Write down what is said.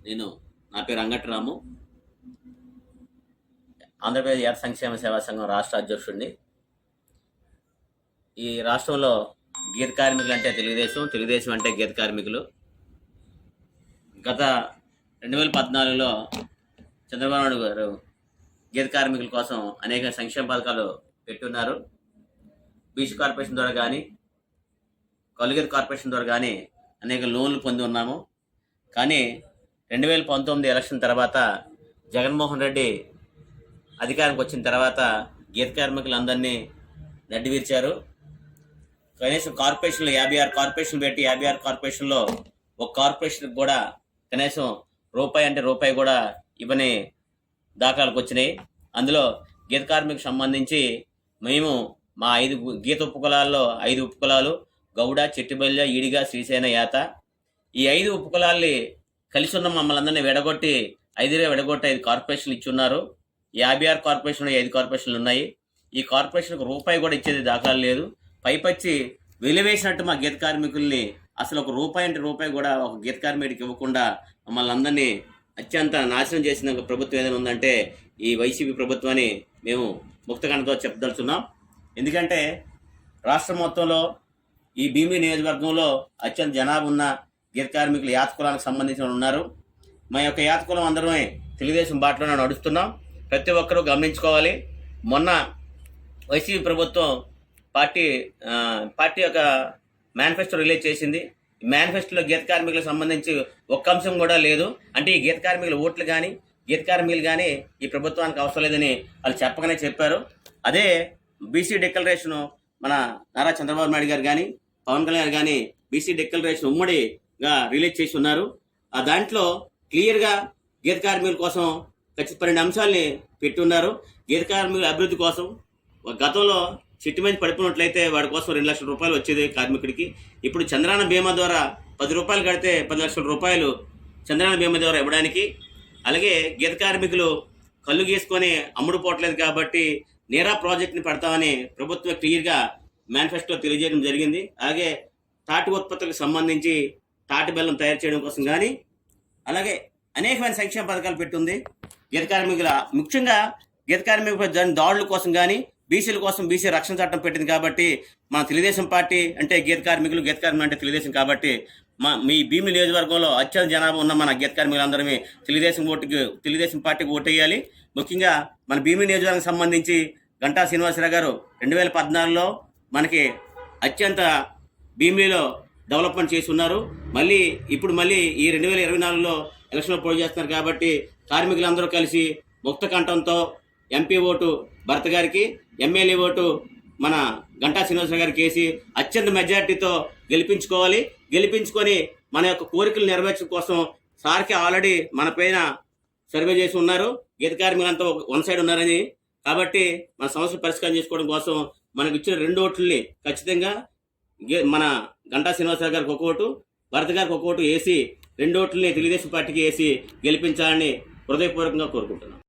నేను నా పేరు అంగట్రాము, ఆంధ్రప్రదేశ్ యాత్ర సంక్షేమ సేవా సంఘం రాష్ట్ర అధ్యక్షుడిని. ఈ రాష్ట్రంలో గీత కార్మికులు అంటే తెలుగుదేశం అంటే గీత కార్మికులు. గత 2014లో చంద్రబాబు నాయుడు గారు గీత కార్మికుల కోసం అనేక సంక్షేమ పథకాలు పెట్టున్నారు. బీసీ కార్పొరేషన్ ద్వారా కానీ, కలుగీత కార్పొరేషన్ ద్వారా కానీ అనేక లోన్లు పొంది ఉన్నాము. కానీ 2019 ఎలక్షన్ తర్వాత జగన్మోహన్ రెడ్డి అధికారంకి వచ్చిన తర్వాత గీత కార్మికులందరినీ నడ్డివిర్చారు. కనీసం కార్పొరేషన్లు 56 కార్పొరేషన్లు పెట్టి 56 కార్పొరేషన్లో ఒక కార్పొరేషన్కి కూడా కనీసం రూపాయి కూడా ఇవ్వని దాఖలాలకు వచ్చినాయి. అందులో గీత కార్మికులకు సంబంధించి మేము మా 5 గీత ఉపకులాల్లో 5 ఉపకులాలు గౌడ, చెట్టిబల్య, ఈడిగా, శ్రీసేన, యాత, ఈ 5 ఉపకులాల్ని కలిసి ఉన్న మమ్మల్ని అందరినీ విడగొట్టి 5 కార్పొరేషన్లు ఇచ్చున్నారు. 56 కార్పొరేషన్లు 5 కార్పొరేషన్లు ఉన్నాయి. ఈ కార్పొరేషన్కి రూపాయి కూడా ఇచ్చేది దాఖలాలు లేదు. పైపచ్చి వెలివేసినట్టు మా గీత కార్మికుల్ని అసలు ఒక రూపాయి కూడా ఒక గీత కార్మికుడికి ఇవ్వకుండా మమ్మల్ని అందరినీ అత్యంత నాశనం చేసిన ప్రభుత్వం ఏదైనా ఉందంటే ఈ వైసీపీ ప్రభుత్వాన్ని మేము ముక్తకంఠంతో చెప్పదలుచున్నాం. ఎందుకంటే రాష్ట్రం మొత్తంలో ఈ భీమిలి నియోజకవర్గంలో అత్యంత జనాభా ఉన్న గీత కార్మికులు యాత కులానికి సంబంధించిన ఉన్నారు. మా యొక్క యాత కులం అందరమే తెలుగుదేశం బాటలో నడుస్తున్నాం. ప్రతి ఒక్కరూ గమనించుకోవాలి. మొన్న వైసీపీ ప్రభుత్వం పార్టీ యొక్క మేనిఫెస్టో రిలీజ్ చేసింది. ఈ మేనిఫెస్టోలో గీత కార్మికులకు సంబంధించి ఒక్క అంశం కూడా లేదు. అంటే ఈ గీత కార్మికుల ఓట్లు కానీ గీత కార్మికులు కానీ ఈ ప్రభుత్వానికి అవసరం లేదని వాళ్ళు చెప్పగానే చెప్పారు. అదే బీసీ డిక్లరేషన్ మన నారా చంద్రబాబు నాయుడు గారు కానీ పవన్ కళ్యాణ్ గారు కానీ బీసీ డిక్లరేషన్ ఉమ్మడిగా రిలీజ్ చేసి ఉన్నారు. ఆ దాంట్లో క్లియర్గా గీత కార్మికుల కోసం ఖచ్చిత 12 అంశాలని పెట్టున్నారు. గీత కార్మికుల అభివృద్ధి కోసం గతంలో చెట్టు మీద పడిపోయినట్లయితే వాడి కోసం 2 లక్షల రూపాయలు వచ్చేది కార్మికుడికి. ఇప్పుడు చంద్రాన బీమా ద్వారా 10 రూపాయలు కడితే 10 లక్షల రూపాయలు చంద్రాన బీమా ద్వారా ఇవ్వడానికి. అలాగే గీత కార్మికులు కళ్ళు గీసుకొని అమ్ముడు పోవట్లేదు కాబట్టి నీరా ప్రాజెక్ట్ని పెడతామని ప్రభుత్వం క్లియర్గా మేనిఫెస్టో తెలియజేయడం జరిగింది. అలాగే తాటి ఉత్పత్తులకు సంబంధించి తాటి బెల్లం తయారు చేయడం కోసం కానీ అలాగే అనేకమైన సంక్షేమ పథకాలు పెట్టుంది. గీత కార్మికుల ముఖ్యంగా గీత కార్మికుల దాడుల కోసం కానీ బీసీల కోసం బీసీ రక్షణ చట్టం పెట్టింది కాబట్టి మన తెలుగుదేశం పార్టీ అంటే గీత కార్మికులు అంటే తెలుగుదేశం కాబట్టి మీ భీమిలి నియోజకవర్గంలో అత్యంత జనాభా ఉన్న మన గీత కార్మికులందరమే తెలుగుదేశం పార్టీకి ఓటేయాలి. ముఖ్యంగా మన భీమిలి నియోజకవర్గం సంబంధించి గంటా శ్రీనివాసరావు గారు 2014లో మనకి అత్యంత భీమిలిలో డెవలప్మెంట్ చేసి ఉన్నారు. ఇప్పుడు మళ్ళీ ఈ 2024లో ఎలక్షన్లో పోటీ చేస్తున్నారు కాబట్టి కార్మికులందరూ కలిసి ముక్త కంఠంతో ఎంపీ ఓటు భరత్ గారికి, ఎమ్మెల్యే ఓటు మన గంటా శ్రీనివాసరావు గారికి వేసి అత్యంత మెజార్టీతో గెలిపించుకొని మన యొక్క కోరికలు నెరవేర్చడం కోసం సార్కి ఆల్రెడీ మన పైన సర్వే చేసి ఉన్నారు. గీత కార్మికులంతా వన్ సైడ్ ఉన్నారని కాబట్టి మన సమస్యలు పరిష్కారం చేసుకోవడం కోసం మనకు ఇచ్చిన 2 ఓట్లని ఖచ్చితంగా మన గంటా శ్రీనివాసరావు గారికి 1 ఓటు, భరత్ గారికి 1 ఓటు వేసి 2 ఓట్లని తెలుగుదేశం పార్టీకి వేసి గెలిపించాలని హృదయపూర్వకంగా కోరుకుంటున్నాం.